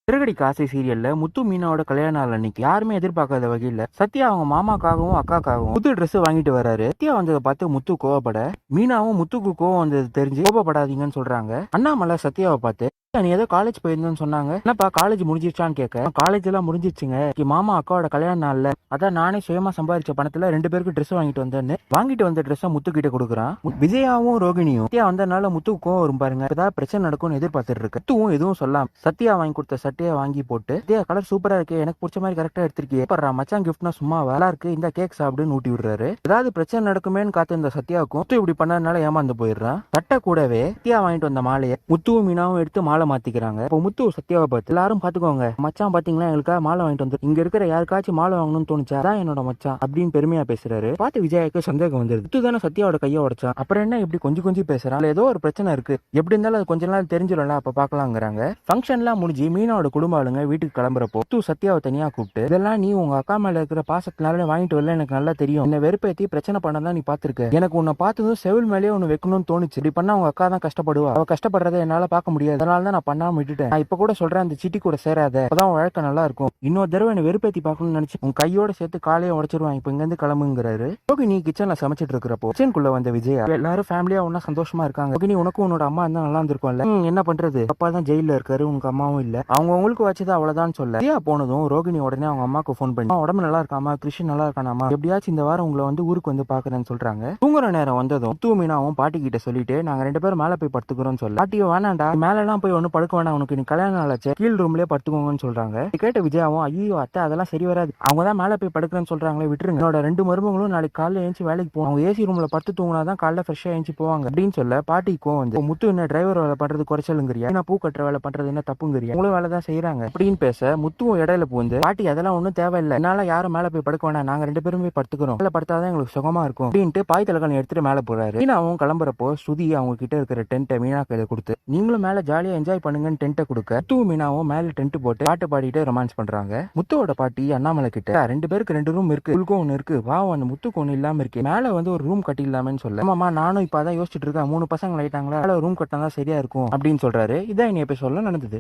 சிறகடி காசை சீரியல்ல முத்து மீனாவோட கல்யாண நாள் அன்னைக்கு யாருமே எதிர்பார்க்காத வகையில சத்யா அவங்க மாமாக்காகவும் அக்காக்காகவும் புது Dress வாங்கிட்டு வராரு. சத்யா வந்ததை பார்த்து முத்து கோவப்பட, மீனாவும் முத்துக்கு கோவம் வந்தது தெரிஞ்சு கோவப்படாதீங்கன்னு சொல்றாங்க. அண்ணாமலை சத்யாவை பார்த்து, நீ ஏதோ காலேஜ் போயிருந்தேன்னு சொன்னாங்க, என்னப்பா காலேஜ் முடிஞ்சிருச்சான்னு கேட்க, காலேஜ் எல்லாம் முடிஞ்சிருச்சுங்க, மாமா அக்காவோட கல்யாண நாள்ல அதான் நானே சுயமா சம்பாதிச்ச பணத்துல 2 பேருக்கு Dress வாங்கிட்டு வந்தேன்னு வாங்கிட்டு வந்த Dress முத்து கிட்ட கொடுக்குறான். விஜயாவும் ரோகிணியும் சத்யா வந்தனால முத்துக்கு கோவம் வரும் பாருங்க, ஏதாவது பிரச்சனை நடக்கும்னு எதிர்பார்த்துட்டு இருக்கு. முத்துவும் எதுவும் சொல்லாம் சத்யா வாங்கி கொடுத்த சட்டையை வாங்கி போட்டு, சத்யா கலர் சூப்பரா இருக்கு, எனக்கு பிடிச்ச மாதிரி கரெக்டா எடுத்திருக்கே, படுறா மச்சான் கிஃப்ட்னா சும்மா வேலை இருக்கு, இந்த கேக் சாப்பிடுன்னு ஊட்டி விடுறாரு. ஏதாவது பிரச்சனை நடக்குமேன்னு காத்து இந்த சத்யாவுக்கும் முத்து இப்படி பண்ணதுனால ஏமாந்து போயிடுறான். சட்டை கூடவே சத்யா வாங்கிட்டு வந்த மாலையை முத்துவும் மீனாவும் எடுத்து மாலை மாத்திக்கிறாங்க. இப்போ முத்து சத்யாவை பார்த்து, எல்லாரும் பாத்துக்கோங்க மச்சான் பாத்தீங்களா எங்களுக்காக மாலை வாங்கிட்டு வந்து, இங்க இருக்கிற யாருக்காச்சும் மாலை வாங்கணும்னு தோணுச்சா அதான் என்னோட மச்சான் அப்படின்னு பெருமையா பேசுறாரு. பார்த்து விஜயாக்கு சந்தேகம் வந்துருது. முத்து தானே சத்யாவோட கையை உடைச்சான், அப்புறம் என்ன இப்படி கொஞ்சம் கொஞ்சம் பேசுறான், ஏதோ ஒரு பிரச்சனை இருக்கு, எப்படி இருந்தாலும் அது கொஞ்ச நாள் தெரிஞ்சிடும்ல, அப்ப பாக்கலாங்கிறாங்க. ஃபங்க்ஷன்லாம் முடிஞ்சு மீனாவோட குடும்ப ஆளுங்க வீட்டுக்கு கிளம்புறப்போ முத்து சத்யாவை தனியா கூப்பிட்டு, இதெல்லாம் நீ உங்க அக்கா மேல இருக்கிற பாசத்தினால வாங்கிட்டு வரல, எனக்கு நல்லா தெரியும், என்ன வெறுப்பேத்தி பிரச்சனை பண்ணதான் நீ பாத்துருக்க, எனக்கு உன்னை பார்த்ததும் செவில் மேலேயே உன்னை வைக்கணும்னு தோணுச்சு, இப்படி பண்ணா உங்க அக்கா தான் கஷ்டப்படுவா, அவ கஷ்டப்படுறதை என்னால பார்க்க முடியாது, அதனால தான் நான் பண்ணாம விட்டுட்டேன், நான் இப்ப கூட சொல்றேன் அந்த சிட்டி கூட சேராத, அப்பதான் வழக்க நல்லா இருக்கும், இன்னொரு தடவை என்ன வெறுப்பேத்தி பார்க்கணும்னு நினைச்சு உன் கையோட சேர்த்து காலையை உடைச்சிருவான், இப்ப இங்க இருந்து கிளம்புங்கிறாரு. ரோகிணி கிச்சன்ல சமைச்சிட்டு இருக்கிறப்போ கிச்சனுக்குள்ள வந்த விஜயா, எல்லாரும் ஃபேமிலியா ஒன்னா சந்தோஷமா இருக்காங்க, ரோகிணி உனக்கும் உன்னோட அம்மா இருந்தா நல்லா இருந்திருக்கும்ல, என்ன பண்றது அப்பா தான் ஜெயில இருக்காரு, உங்க அம்மாவும் இல்ல, அவங்க உங்களுக்கு வச்சது அவ்வளவுதான் சொல்ல, விஜயா போனதும் ரோகிணி உடனே அவங்க அம்மாக்கு போன் பண்ணி, உடம்பு நல்லா இருக்காமா, கிருஷ்ணன் நல்லா இருக்கானாமா, எப்படியாச்சும் இந்த வாரம் உங்களை வந்து ஊருக்கு வந்து பாக்குறேன்னு சொல்றாங்க. தூங்குற நேரம் வந்ததும் முத்து மீனாவும் பாட்டி கிட்ட சொல்லிட்டு, நாங்க 2 பேரும் மேல போய் படுத்துக்கிறோம் சொல்ல, பாட்டியோ வேணாண்டா மேல எல்லாம் போய் ஒண்ணு படுக்க வேணாம், உனக்கு நீ கல்யாணம் நாளாச்சு, கீழ் ரூம்லயே படுத்துக்கோங்கன்னு சொல்றாங்க. கேட்ட விஜயாவும், ஐயோ அத்தை அதெல்லாம் சரி வராது, அவங்க தான் மேல போய் படுக்கிறேன்னு சொல்றாங்களே விட்டுருங்க, என்னோட 2 மருமகளும் நாளைக்கு காலையில எழுந்து வேலைக்கு போவோம், அவங்க ஏசி ரூம்ல படுத்து தூங்கினாதான் காலைல ஃப்ரெஷ்ஷா எழுந்து போவாங்க அப்படின்னு சொல்ல, பாட்டிக்கும் வந்து முத்து என்ன டிரைவர் வேலை பண்றது குறைச்சலுங்கிறியா, நான் பூ கட்டுற வேலை பண்றது என்ன தப்புங்கிறியா, உங்களும் வேலை தான் செய்யறாங்க அப்படின்னு பேச, முத்துவும் இடையில பூந்து, பாட்டி அதெல்லாம் ஒன்றும் தேவையில்லை, என்னால யாரும் மேல போய் படுக்க வேணாம், நாங்க 2 பேரும் போய் படுத்துக்கிறோம், மேல படுத்தாதான் எங்களுக்கு சுகமா இருக்கும் அப்படின்ட்டு பாய் தலைக்கான எடுத்துட்டு மேல போறாரு. மீனாவும் கிளம்புறப்போ ஸ்ருதி அவங்க கிட்ட இருக்கிற டென்ட்டை மீனா கையில கொடுத்து, நீங்களும் மேல ஜாலியா என்ஜாய் பண்ணுங்கன்னு டென்ட்டை கொடுக்க, முத்து மீனாவும் மேல டென்ட் போட்டு பாட்டு பாடிட்டு ரொமான்ஸ் பண்றாங்க. முத்துவோட பாட்டி அண்ணாமலை கிட்ட, 2 பேருக்கு 2 ரூம் இருக்கு, உங்களுக்கும் ஒண்ணு இருக்கு, வா அந்த முத்துக்கு ஒண்ணு இல்லாம இருக்கு, மேல வந்து ஒரு ரூம் கட்டிடலாமேன்னு சொல்ல, ஆமாமா நானும் இப்ப அதான் யோசிச்சுட்டு இருக்கேன், 3 பசங்க ஆயிட்டாங்களா, ரூம் கட்டினா சரியா இருக்கும் அப்படின்னு சொல்றாரு. இதான் இனி எபிசோட்ல நடந்தது.